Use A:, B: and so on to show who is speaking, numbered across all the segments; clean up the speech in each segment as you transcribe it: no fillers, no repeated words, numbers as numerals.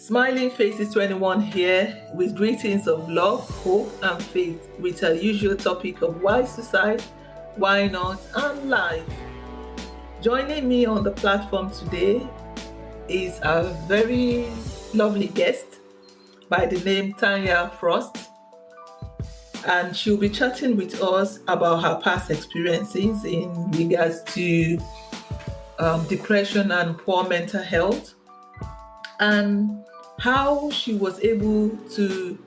A: Smilingfaces21 here with greetings of love, hope, and faith with our usual topic of why suicide, why not, and life. Joining me on the platform today is a very lovely guest by the name Tanya Frost, and she'll be chatting with us about her past experiences in regards to depression and poor mental health, and how she was able to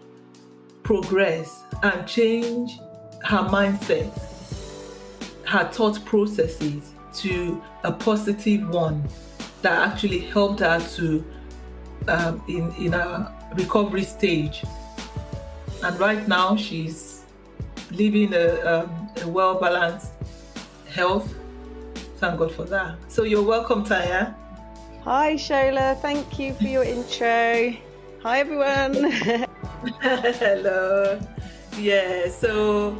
A: progress and change her mindset, her thought processes to a positive one that actually helped her to in a recovery stage. And right now she's living a well balanced health. Thank God for that. So you're welcome, Tanya.
B: Hi, Shola. Thank you for your intro. Hi, everyone.
A: Hello. Yeah, so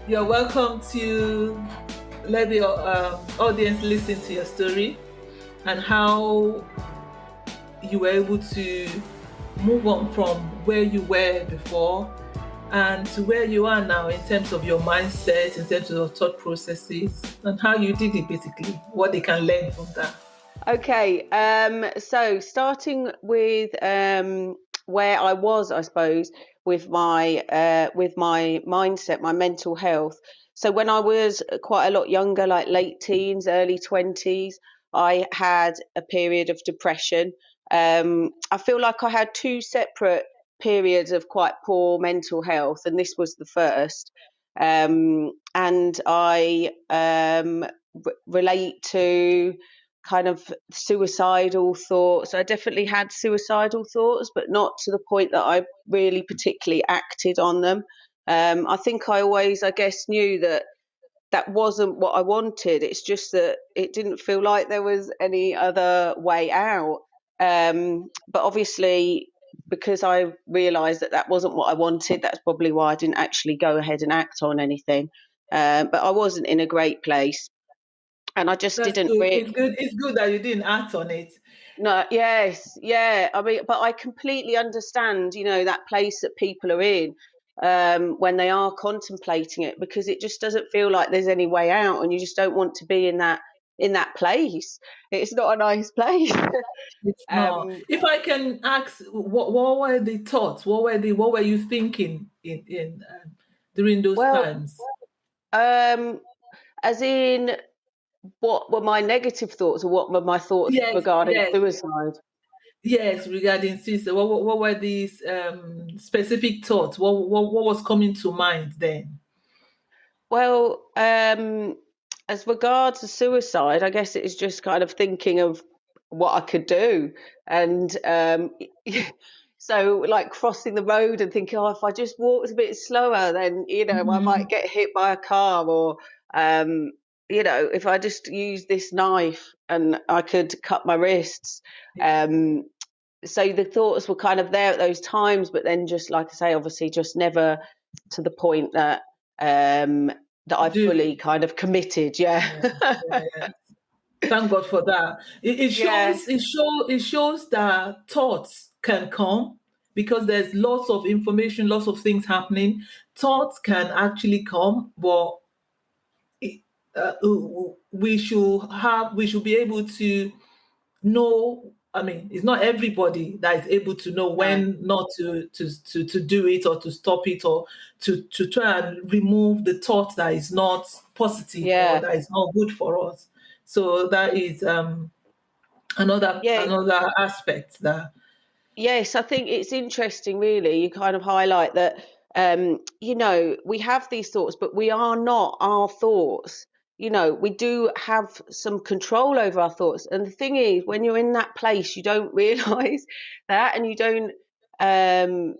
A: you're welcome to let the audience listen to your story and how you were able to move on from where you were before and to where you are now in terms of your mindset, in terms of your thought processes, and how you did it, basically, what they can learn from that.
B: Okay, so starting with where I was, I suppose, with my mindset, my mental health. So when I was quite a lot younger, like late teens, early 20s, I had a period of depression. I feel like I had two separate periods of quite poor mental health, and this was the first. And I relate to kind of suicidal thoughts. I definitely had suicidal thoughts, but not to the point that I really particularly acted on them. I think I always, I guess, knew that that wasn't what I wanted. It's just that it didn't feel like there was any other way out. But obviously, because I realised that that wasn't what I wanted, that's probably why I didn't actually go ahead and act on anything. But I wasn't in a great place. And I just
A: That's
B: didn't
A: good. It's good that you didn't act on it.
B: No, yes, yeah. I mean, but I completely understand, that place that people are in when they are contemplating it, because it just doesn't feel like there's any way out, and you just don't want to be in that place. It's not a nice place.
A: It's not.
B: um,
A: If I can ask, what were the thoughts? What were you thinking in during those
B: well,
A: times?
B: um, as in, what were my negative thoughts, or what were my thoughts
A: Yes,
B: regarding
A: yes,
B: suicide?
A: yes. Regarding sister, what were these specific thoughts? What was coming to mind then?
B: Well, as regards to suicide, I guess it is just kind of thinking of what I could do. And so, like crossing the road and thinking, oh, if I just walked a bit slower, then, I might get hit by a car. Or, if I just use this knife and I could cut my wrists. So the thoughts were kind of there at those times, but then just, like I say, obviously just never to the point that I
A: Do it.
B: fully kind of committed. Yeah.
A: Yeah, yeah, yeah. Thank God for that. It
B: Yeah.
A: shows it shows that thoughts can come because there's lots of information, lots of things happening. Thoughts can actually come, but uh, we should be able to know. I mean, it's not everybody that is able to know
B: No.
A: when not to do it or to stop it or to try and remove the thought that is not positive or
B: Yeah.
A: that is not good for us. So that is another
B: Yeah.
A: another aspect that.
B: Yes, I think it's interesting, really. You kind of highlight that, we have these thoughts, but we are not our thoughts. We do have some control over our thoughts. And the thing is, when you're in that place, you don't realize that, and you don't um,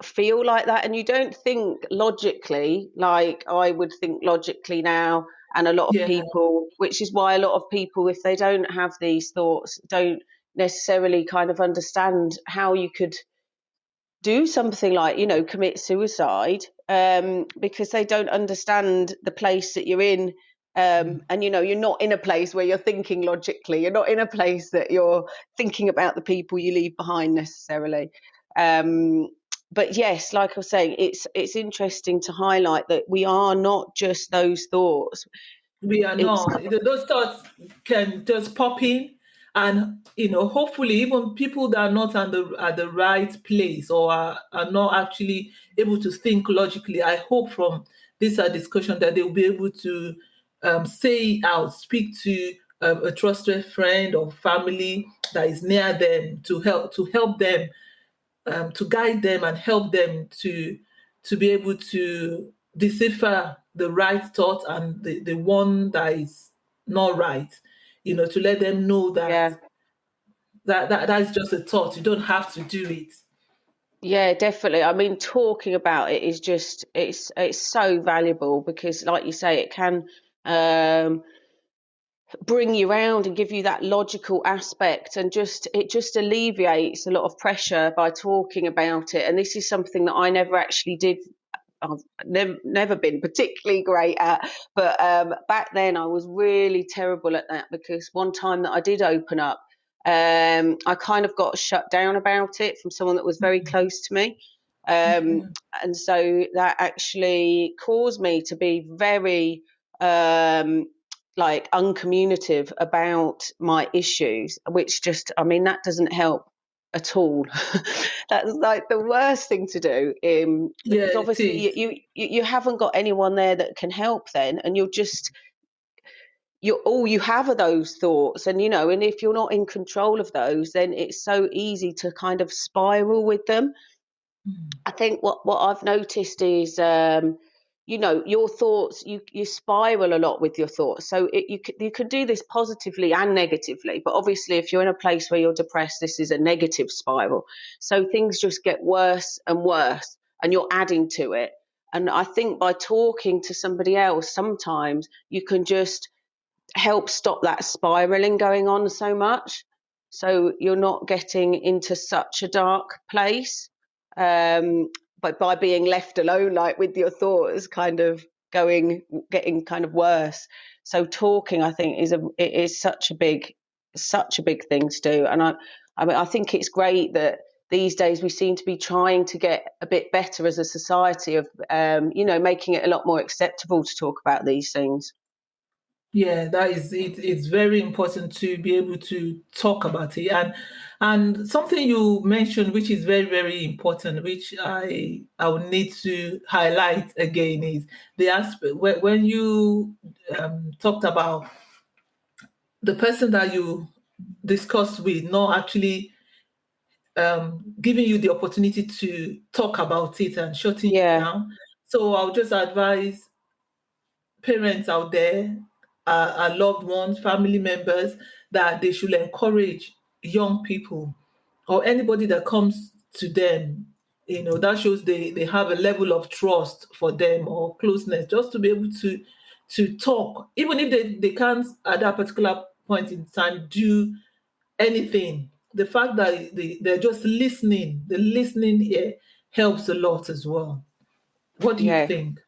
B: feel like that, and you don't think logically like I would think logically now. And a lot of
A: Yeah,
B: people, which is why a lot of people, if they don't have these thoughts, don't necessarily kind of understand how you could do something like, commit suicide, because they don't understand the place that you're in, And you're not in a place where you're thinking logically. You're not in a place that you're thinking about the people you leave behind necessarily. But yes, like I was saying, it's interesting to highlight that we are not just those thoughts.
A: We are
B: It's
A: not. Those thoughts can just pop in, and hopefully, even people that are not at the right place, or are not actually able to think logically. I hope from this discussion that they will be able to say out, speak to a trusted friend or family that is near them to help them, to guide them and help them to be able to decipher the right thought and the one that is not right. To let them know that
B: Yeah.
A: that's just a thought. You don't have to do it.
B: Yeah, definitely. I mean, talking about it is just it's so valuable because, like you say, it can um, bring you around and give you that logical aspect, and just alleviates a lot of pressure by talking about it. And this is something that I never actually did. I've never been particularly great at, but back then I was really terrible at that, because one time that I did open up, I kind of got shut down about it from someone that was very close to me. Um,
A: Okay.
B: and so that actually caused me to be very um, like uncommunicative about my issues, which just, I mean, that doesn't help at all. That's like the worst thing to do,
A: Yeah,
B: because
A: it
B: obviously
A: is.
B: you haven't got anyone there that can help then, and you all you have are those thoughts, and if you're not in control of those, then it's so easy to kind of spiral with them.
A: Mm.
B: I think what I've noticed is, your thoughts, you spiral a lot with your thoughts. So you can do this positively and negatively, but obviously if you're in a place where you're depressed, this is a negative spiral. So things just get worse and worse, and you're adding to it. And I think by talking to somebody else, sometimes you can just help stop that spiraling going on so much. So you're not getting into such a dark place. But by being left alone, like with your thoughts kind of getting kind of worse. So talking, I think, it is such a big thing to do. And I mean, I think it's great that these days we seem to be trying to get a bit better as a society of, making it a lot more acceptable to talk about these things.
A: Yeah, that is it. It's very important to be able to talk about it, and something you mentioned, which is very very important, which I will need to highlight again, is the aspect when you talked about the person that you discussed with not actually giving you the opportunity to talk about it and shutting you
B: Yeah,
A: down. So I'll just advise parents out there, our loved ones, family members, that they should encourage young people or anybody that comes to them. That shows they have a level of trust for them or closeness, just to be able to talk, even if they can't at that particular point in time do anything. The fact that they're just listening, the listening here helps a lot as well. What do you
B: yeah.
A: think?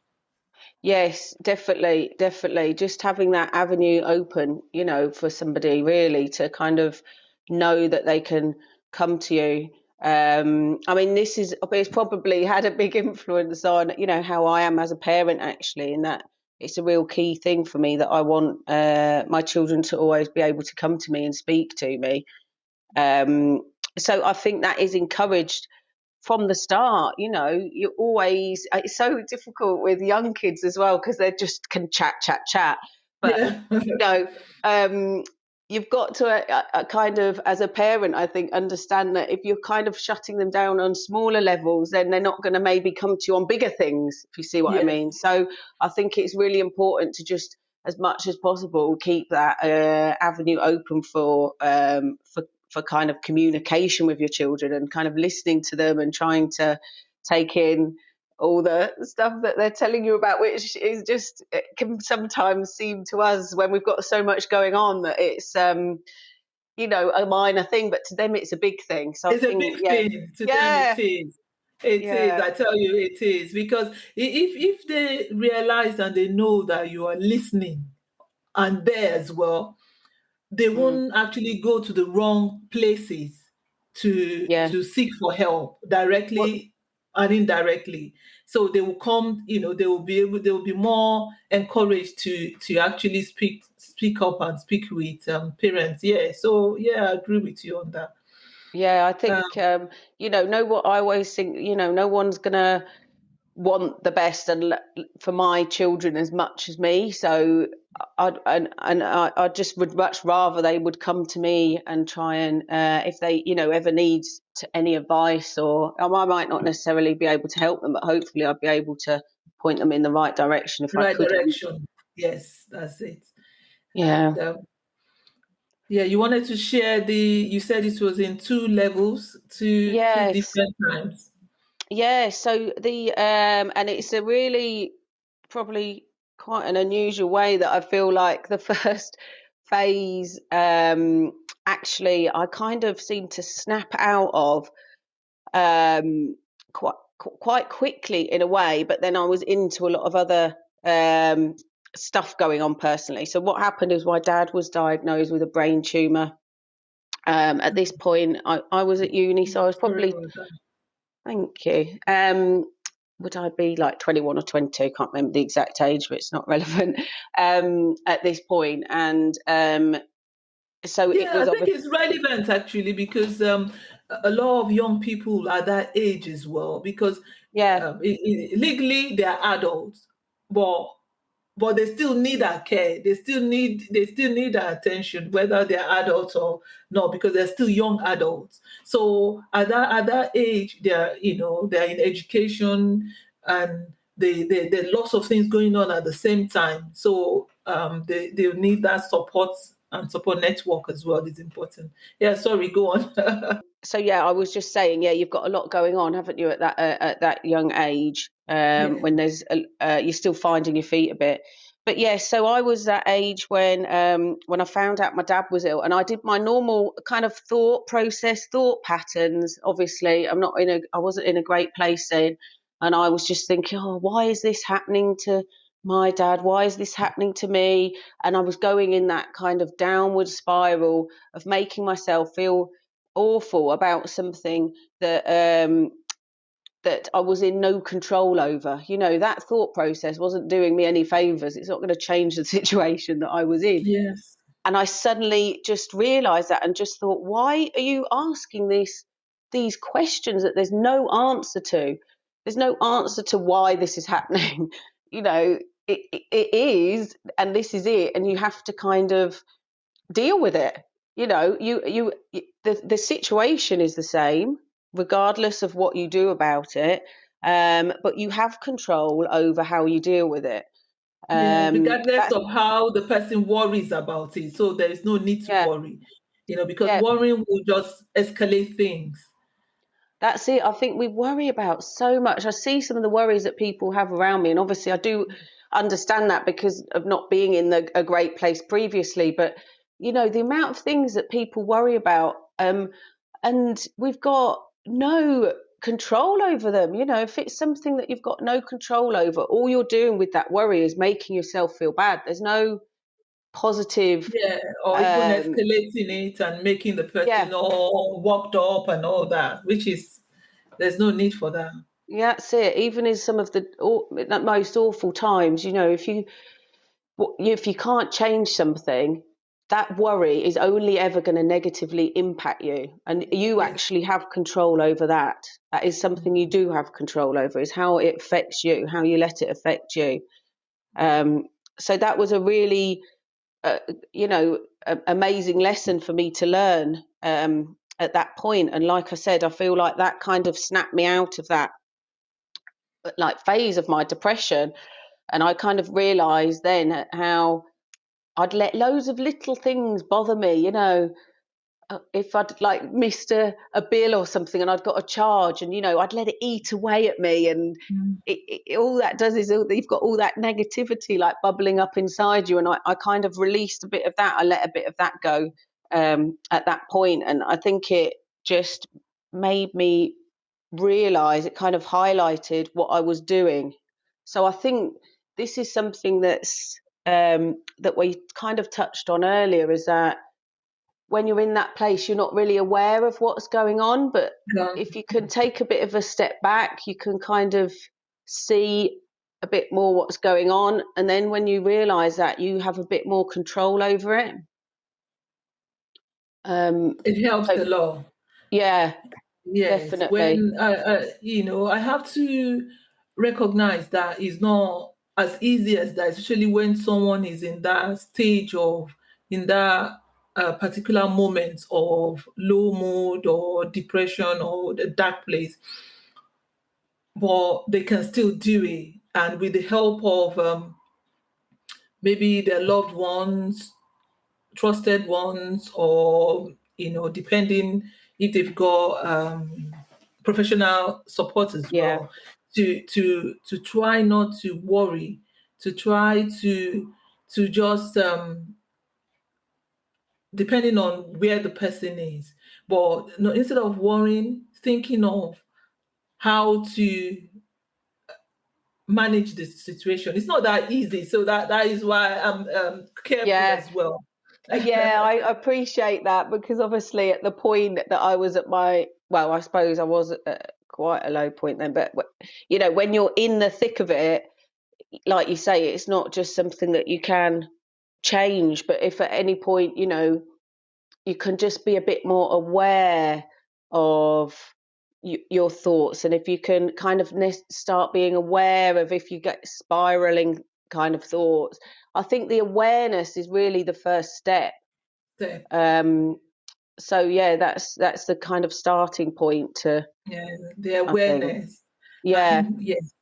B: Yes, definitely, definitely. Just having that avenue open, for somebody really to kind of know that they can come to you. I mean, it's probably had a big influence on, how I am as a parent actually, and that it's a real key thing for me that I want my children to always be able to come to me and speak to me. Um, so I think that is encouraged from the start. You always, it's so difficult with young kids as well, because they just can chat chat chat, but
A: Yeah.
B: you know um you've got to kind of, as a parent, I think, understand that if you're kind of shutting them down on smaller levels, then they're not going to maybe come to you on bigger things, if you see what I
A: Yes.
B: mean. So I think it's really important to just, as much as possible, keep that avenue open for kind of communication with your children, and kind of listening to them and trying to take in all the stuff that they're telling you about, which is just, it can sometimes seem to us, when we've got so much going on, that it's a minor thing, but to them it's a big thing. So I
A: It's a
B: think,
A: big thing to them. It
B: yeah,
A: is. It is.
B: yeah,
A: I tell you, it is, because if they realize and they know that you are listening, and there as well, they
B: Mm.
A: won't actually go to the wrong places
B: Yeah.
A: to seek for help
B: What
A: directly and indirectly. So they will come, they will be more encouraged to actually speak up and speak with parents. Yeah. So yeah, I agree with you on that.
B: Yeah, I
A: Um,
B: think no what I always think, no one's gonna want the best for my children as much as me. So I just would much rather they would come to me and try and if they ever need any advice, or I might not necessarily be able to help them, but hopefully I'd be able to point them in the right direction if I
A: right
B: couldn't.
A: direction. Yes, that's it.
B: Yeah.
A: And yeah, you wanted to share you said it was in two levels, two
B: Yes.
A: different times.
B: Yeah, so and it's a really probably quite an unusual way that I feel like the first phase actually I kind of seemed to snap out of quite quickly in a way, but then I was into a lot of other um stuff going on personally. So what happened is my dad was diagnosed with a brain tumor. At this point I was at uni, so I was
A: Sorry
B: probably.
A: about that.
B: Thank you. Would I be like 21 or 22? Can't remember the exact age, but it's not relevant at this point. And so it
A: Yeah, I
B: was
A: think
B: obviously,
A: it's relevant actually because a lot of young people are that age as well because
B: yeah,
A: legally they are adults, but they still need our care. They still need our attention, whether they're adults or not, because they're still young adults. So at that age, they're in education and there are lots of things going on at the same time. So they need that support, and support network as well is important. Yeah, sorry, go on.
B: so yeah, I was just saying, yeah, you've got a lot going on, haven't you, at that young age,
A: Yeah.
B: when you're still finding your feet a bit. But yeah, so I was that age when I found out my dad was ill, and I did my normal kind of thought patterns. Obviously, I wasn't in a great place then, and I was just thinking, oh, why is this happening to my dad? Why is this happening to me? And I was going in that kind of downward spiral of making myself feel awful about something that I was in no control over. That thought process wasn't doing me any favors. It's not going to change the situation that I was in.
A: Yes.
B: And I suddenly just realized that and just thought, why are you asking these questions that there's no answer to? There's no answer to why this is happening. It is, and this is it, and you have to kind of deal with it. The situation is the same regardless of what you do about it, but you have control over how you deal with it.
A: Yeah, regardless
B: That's
A: of how the person worries about it. So there is no need to
B: Yeah,
A: worry, because
B: yeah,
A: worrying will just escalate things.
B: that's it. I think we worry about so much. I see some of the worries that people have around me, and obviously I do understand that because of not being in a great place previously. But the amount of things that people worry about, and we've got no control over them. If it's something that you've got no control over, all you're doing with that worry is making yourself feel bad. There's no positive.
A: Yeah, or even
B: Um,
A: escalating it and making the
B: yeah,
A: person all worked up and all that, which is, there's no need for that.
B: yeah, that's it. Even in some of the most awful times, if you can't change something, that worry is only ever going to negatively impact you, and you
A: Yes.
B: actually have control over that. That is something you do have control over, is how it affects you, how you let it affect you. Um, so that was a really, uh, amazing lesson for me to learn at that point. And like I said, I feel like that kind of snapped me out of that like phase of my depression, and I kind of realized then how I'd let loads of little things bother me, if I'd like missed a bill or something and I'd got a charge, and I'd let it eat away at me, and
A: Mm.
B: all that does is you've got all that negativity like bubbling up inside you, and I kind of released a bit of that. I let a bit of that go at that point, and I think it just made me realize, it kind of highlighted what I was doing. So I think this is something that's that we kind of touched on earlier is that when you're in that place, you're not really aware of what's going on. But
A: Yeah.
B: if you can take a bit of a step back, you can kind of see a bit more what's going on. And then when you realize that, you have a bit more control over it.
A: It helps
B: So,
A: a lot.
B: yeah,
A: Yes,
B: definitely.
A: when I have to recognize that it's not as easy as that, especially when someone is in that stage of in that particular moment of low mood or depression or the dark place, but they can still do it, and with the help of maybe their loved ones, trusted ones, or depending if they've got professional support as
B: Yeah,
A: well, to try not to worry, to try to just depending on where the person is, but no, instead of worrying, thinking of how to manage the situation. It's not that easy, so that is why I'm careful
B: yeah.
A: as well.
B: Yeah, I appreciate that, because obviously at the point that I was at well, I suppose I was at quite a low point then, but when you're in the thick of it, like you say, it's not just something that you can change. But if at any point, you can just be a bit more aware of your thoughts, and if you can kind of start being aware of if you get spiraling kind of thoughts, I think the awareness is really the first step.
A: So,
B: um so yeah, that's the kind of starting point to,
A: yeah, the
B: I think.
A: awareness,
B: Yeah,
A: and yes,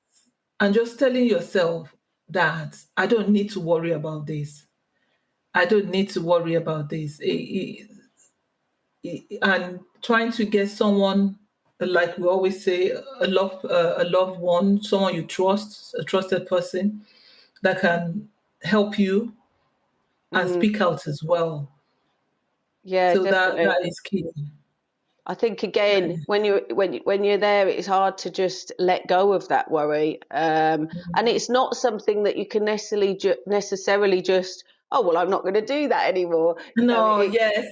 A: and just telling yourself that I don't need to worry about this. I don't need to worry about this. And trying to get someone, like we always say, a loved one, someone you trust, a trusted person that can help you and
B: mm,
A: speak out as well.
B: yeah,
A: So that
B: definitely.
A: that is key.
B: I think again, when you're there, it's hard to just let go of that worry, and it's not something that you can necessarily just, oh well, I'm not going to do that anymore.
A: No,
B: It
A: yes.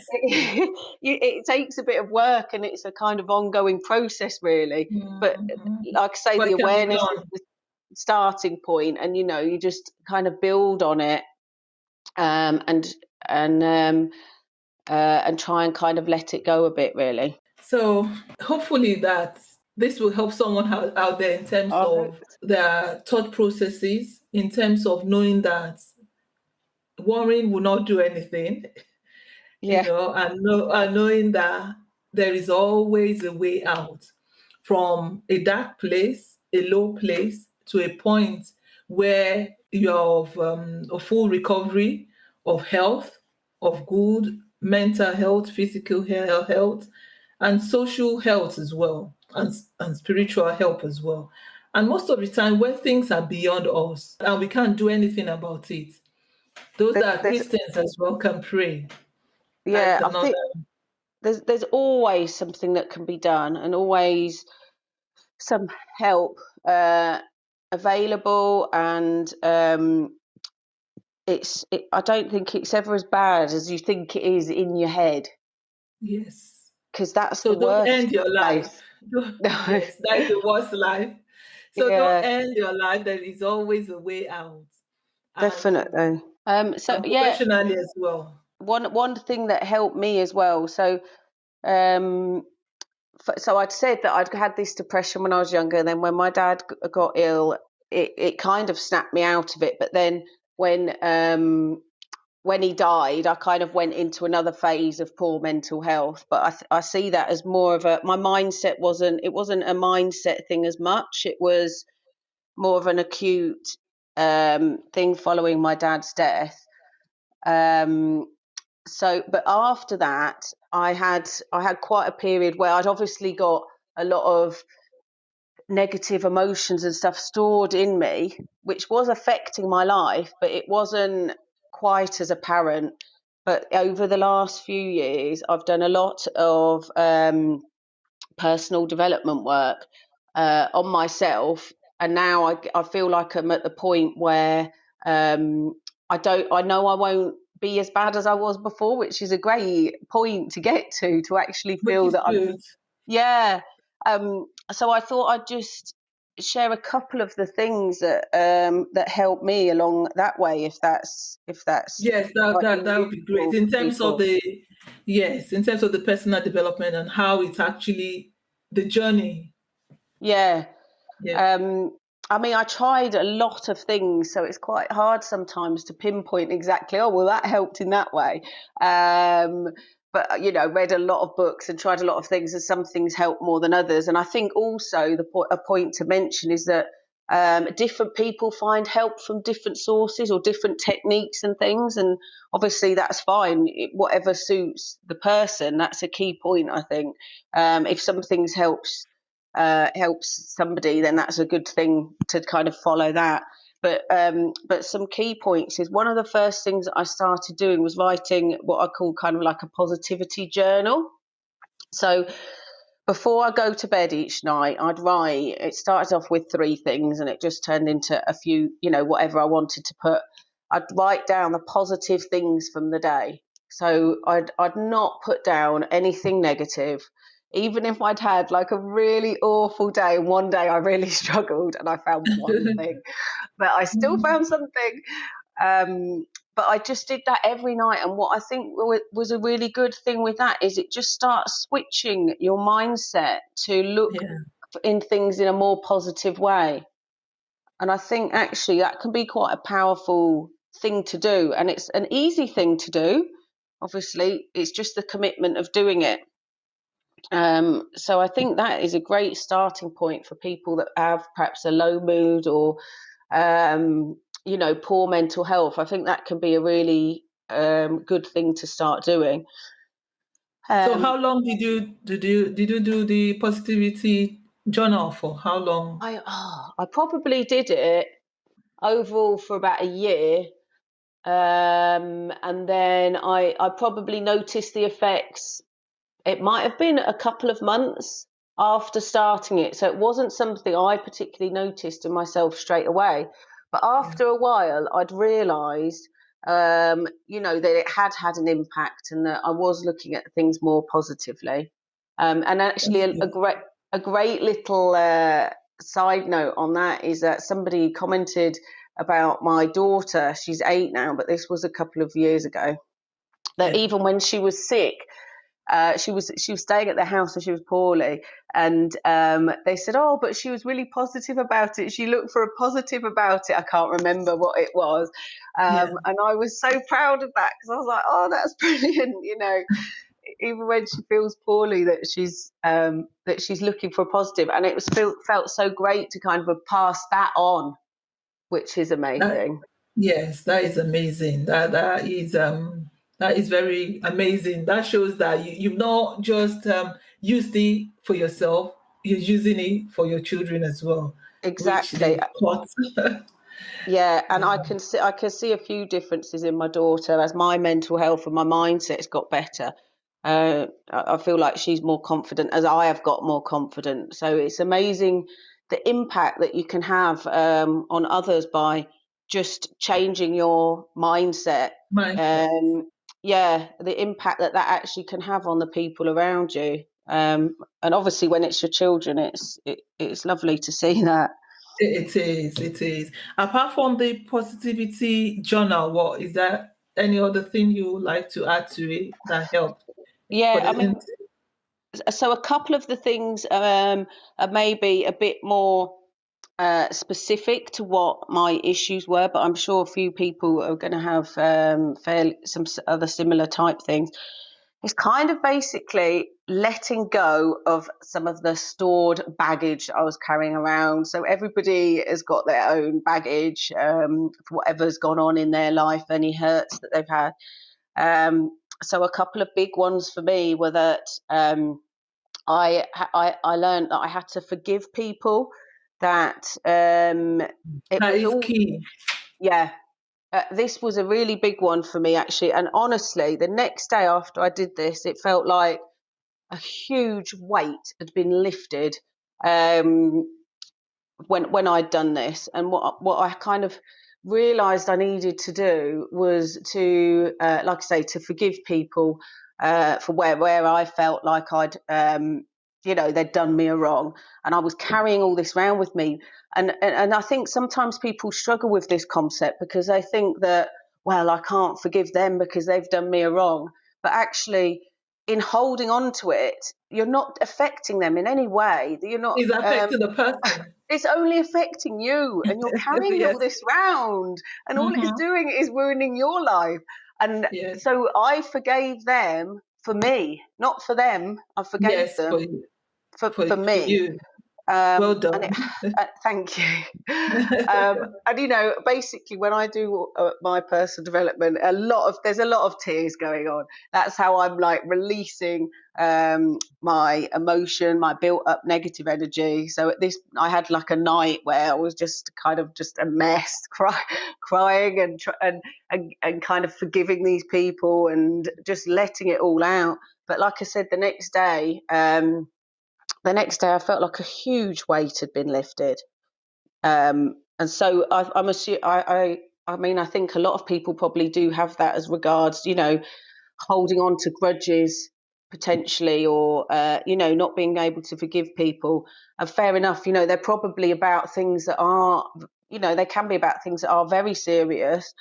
B: it takes a bit of work, and it's a kind of ongoing process, really. But
A: Mhm.
B: like I say,
A: But
B: the
A: it can be
B: awareness is
A: done.
B: the starting point, and you just kind of build on it, um, and and um, and try and kind of let it go a bit, really.
A: So hopefully that this will help someone out there in terms
B: I hope.
A: of their thought processes, in terms of knowing that worrying will not do anything,
B: Yeah.
A: and knowing that there is always a way out from a dark place, a low place, to a point where you're of full recovery, of health, of good mental health, physical health, and social health as well, and spiritual health as well. And most of the time, when things are beyond us and we can't do anything about it, those
B: There's,
A: that are
B: there's,
A: Christians as well can pray like
B: yeah, I
A: another.
B: think there's always something that can be done, and always some help available, and I don't think it's ever as bad as you think it is in your head,
A: Yes.
B: because that's the
A: So don't
B: worst
A: end your life.
B: place.
A: Yes, that is the worst life. So don't
B: Yeah,
A: end your life. There is always a way out, and
B: definitely. So
A: and
B: yeah,
A: professionally as well.
B: one thing that helped me as well. So um, so I'd said that I'd had this depression when I was younger, and then when my dad got ill, it kind of snapped me out of it. But then when he died, I kind of went into another phase of poor mental health. But I see that as more of my mindset wasn't a mindset thing as much. It was more of an acute thing following my dad's death. Um, but after that, I had quite a period where I'd obviously got a lot of negative emotions and stuff stored in me, which was affecting my life, but it wasn't quite as apparent. But over the last few years, I've done a lot of personal development work on myself, and now I feel like I'm at the point where I know I won't be as bad as I was before, which is a great point to get to actually
A: Which
B: feel
A: is
B: that I'm,
A: good.
B: yeah. So I thought I'd just share a couple of the things that helped me along that way, if that's
A: Yes, that,
B: like
A: that would be great
B: useful
A: in
B: for
A: terms of
B: people.
A: the, yes, in terms of the personal development and how it's actually the journey.
B: Yeah.
A: Yeah.
B: Um, I mean, I tried a lot of things, so it's quite hard sometimes to pinpoint exactly, oh, well, that helped in that way. Um, but, read a lot of books and tried a lot of things, and some things help more than others. And I think also a point to mention is that different people find help from different sources or different techniques and things. And obviously, that's fine. Whatever suits the person, that's a key point, I think. If some things helps somebody, then that's a good thing to kind of follow that. But some key points is one of the first things that I started doing was writing what I call kind of like a positivity journal. So before I go to bed each night, I'd write. It started off with three things, and it just turned into a few, whatever I wanted to put. I'd write down the positive things from the day. So I'd not put down anything negative, even if I'd had like a really awful day. One day I really struggled, and I found one thing, but I still found something. Um, but I just did that every night. And what I think was a really good thing with that is it just starts switching your mindset to look
A: Yeah.
B: in things in a more positive way. And I think actually that can be quite a powerful thing to do. And it's an easy thing to do. Obviously, it's just the commitment of doing it. So I think that is a great starting point for people that have perhaps a low mood or poor mental health. I think that can be a really good thing to start doing.
A: So
B: Um,
A: how long did you do the positivity journal for? How long?
B: I probably did it overall for about a year, and then I probably noticed the effects. It might have been a couple of months after starting it, so it wasn't something I particularly noticed in myself straight away. But
A: Yeah,
B: after a while, I'd realised, that it had an impact, and that I was looking at things more positively. And actually,
A: that's
B: a
A: good.
B: great little side note on that is that somebody commented about my daughter. She's 8 now, but this was a couple of years ago. That
A: Yeah.
B: even when she was sick, she was staying at the house and she was poorly, and they said, oh, but she was really positive about it. She looked for a positive about it. I can't remember what it was,
A: Yeah.
B: and I was so proud of that because I was like, oh, that's brilliant. Even when she feels poorly, that she's looking for a positive, and it was felt so great to kind of have passed that on, which is
A: That,
B: amazing.
A: yes, that is amazing. That is very amazing. That shows that you've not just used it for yourself, you're using it for your children as well, which
B: Exactly.
A: they've caught.
B: Yeah, and I
A: Yeah.
B: can see a few differences in my daughter as my mental health and my mindset's got better. I feel like she's more confident as I have got more confident. So it's amazing the impact that you can have on others by just changing your mindset.
A: Mindset.
B: Um, yeah, the impact that actually can have on the people around you. And obviously, when it's your children, it's lovely to see that.
A: It is. It is. Apart from the positivity journal, what is there any other thing you would like to add to it that helped for
B: Yeah, I
A: the?
B: mean, so a couple of the things are maybe a bit more specific to what my issues were, but I'm sure a few people are going to have some other similar type things. It's kind of basically letting go of some of the stored baggage I was carrying around. So everybody has got their own baggage for whatever's gone on in their life, any hurts that they've had. So a couple of big ones for me were that. I learned that I had to forgive people. That it
A: That
B: was
A: is
B: all,
A: key.
B: yeah. This was a really big one for me actually, and honestly, the next day after I did this, it felt like a huge weight had been lifted. Um, when I'd done this, and what I kind of realised I needed to do was to, like I say, to forgive people for where I felt like I'd, they'd done me a wrong, and I was carrying all this around with me. And I think sometimes people struggle with this concept because they think that, well, I can't forgive them because they've done me a wrong. But actually, in holding on to it, you're not affecting them in any way. You're not.
A: It's affecting the person.
B: It's only affecting you, and you're carrying all
A: Yes.
B: this round, and all it's
A: Mm-hmm.
B: doing is ruining your life. And
A: Yes.
B: so I forgave them for me, not for them. I forgave
A: Yes,
B: them for
A: for
B: me.
A: you. Well
B: And it,
A: done.
B: thank you. And basically, when I do my personal development, there's a lot of tears going on. That's how I'm like releasing my emotion, my built up negative energy. So I had like a night where I was just kind of just a mess, crying and kind of forgiving these people and just letting it all out. But like I said, the next day I felt like a huge weight had been lifted. And so I'm assuming, I think a lot of people probably do have that as regards, holding on to grudges potentially, or, not being able to forgive people. And fair enough, they're probably about things that are, they can be about things that are very serious.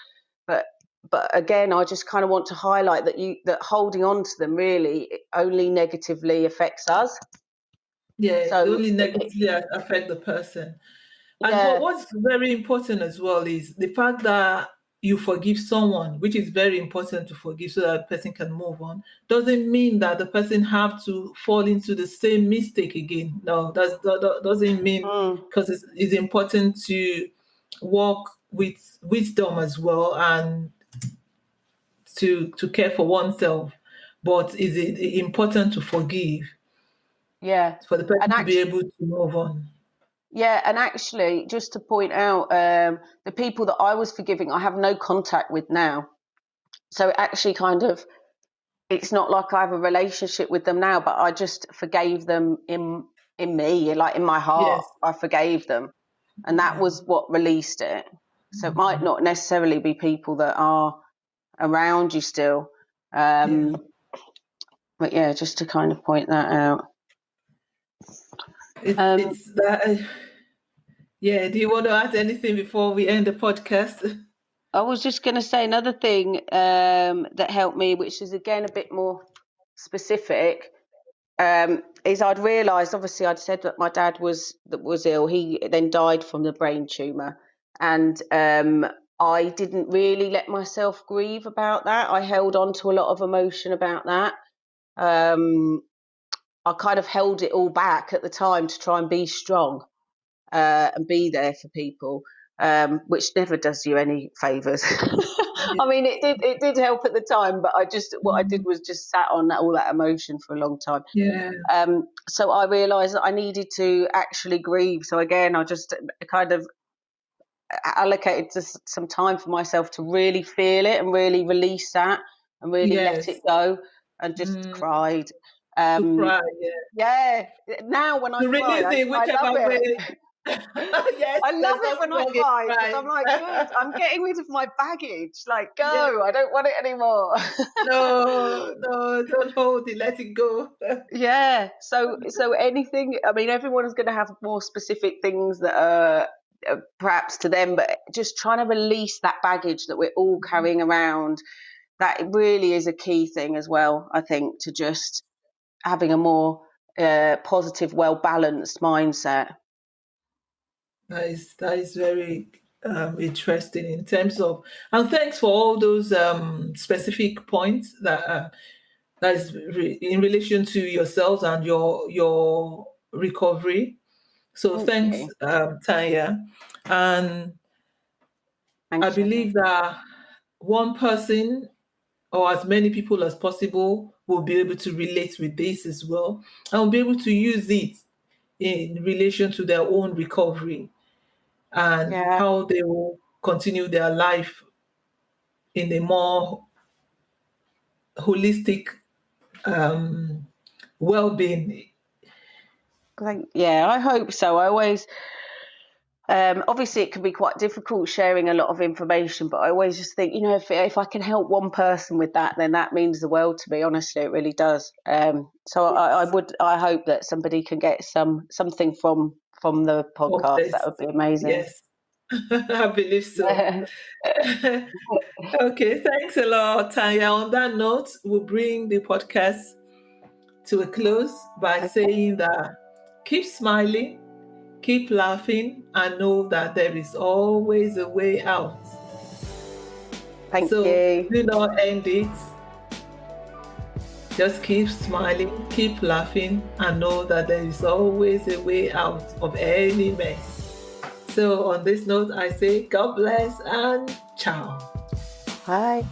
B: But again, I just kind of want to highlight that holding on to them really only negatively affects us.
A: Yeah, it
B: So
A: only negatively affect the person. And
B: yeah.
A: what's very important as well is the fact that you forgive someone, which is very important to forgive so that the person can move on, doesn't mean that the person have to fall into the same mistake again. No, that doesn't mean,
B: Mm.
A: because it's important to walk with wisdom as well, and to care for oneself. But is it important to forgive
B: Yeah.
A: for the
B: And
A: person to be
B: actually,
A: able to move on?
B: just to point out, the people that I was forgiving, I have no contact with now. So it actually kind of, it's not like I have a relationship with them now, but I just forgave them in me, like in my heart.
A: Yes.
B: I forgave them, and that
A: Yeah.
B: was what released it. So it might not necessarily be people that are around you still,
A: Yeah.
B: but yeah, just to kind of point that out. Um,
A: It's that. Yeah. Do you want to add anything before we end the podcast?
B: I was just going to say another thing that helped me, which is again a bit more specific, is I'd realised, obviously, I'd said that my dad was ill. He then died from the brain tumour, and I didn't really let myself grieve about that. I held on to a lot of emotion about that. I kind of held it all back at the time to try and be strong and be there for people, which never does you any favours.
A: Yeah.
B: I mean, it did help at the time, but what I did
A: Mhm.
B: was just sat on all that emotion for a long time.
A: Yeah.
B: So I realised that I needed to actually grieve. So again, I just kind of allocated just some time for myself to really feel it and really release that and really let it
A: Yes.
B: go, and just
A: Mm,
B: cried.
A: to
B: Um,
A: cry. Yeah.
B: yeah, now when I
A: To
B: cry,
A: release it
B: I love
A: whichever way.
B: it.
A: Yes.
B: I love
A: There's
B: it
A: nothing
B: when I
A: wrong in
B: cry because I'm
A: crying.
B: like, good, I'm getting rid of my baggage. Like,
A: Yes.
B: go, I don't want it anymore.
A: No. No. Don't hold it. Let it go.
B: Yeah. So anything. I mean, everyone's going to have more specific things that are perhaps to them, but just trying to release that baggage that we're all carrying around. That really is a key thing as well. I think, to just having a more positive, well balanced mindset.
A: That is very interesting in terms of, and thanks for all those specific points that is in relation to yourselves and your recovery. So
B: Thank
A: thanks,
B: you.
A: Tanya. And I
B: Thanks, Jenny.
A: believe that one person or as many people as possible will be able to relate with this as well, and will be able to use it in relation to their own recovery and
B: Yeah.
A: how they will continue their life in a more holistic well-being.
B: Yeah, I hope so. Obviously, it can be quite difficult sharing a lot of information, but I always just think, if I can help one person with that, then that means the world to me. Honestly, it really does. So
A: Yes.
B: I hope that somebody can get something from the
A: Hope
B: podcast. That
A: this.
B: would be amazing.
A: Yes. I believe so. Okay, thanks a lot, Tanya. On that note, we'll bring the podcast to a close by
B: Okay,
A: saying that keep smiling, keep laughing, and know that there is always a way out.
B: thank
A: So
B: you.
A: do not end it. Just keep smiling, keep laughing, and know that there is always a way out of any mess. So, on this note, I say God bless and ciao.
B: Bye.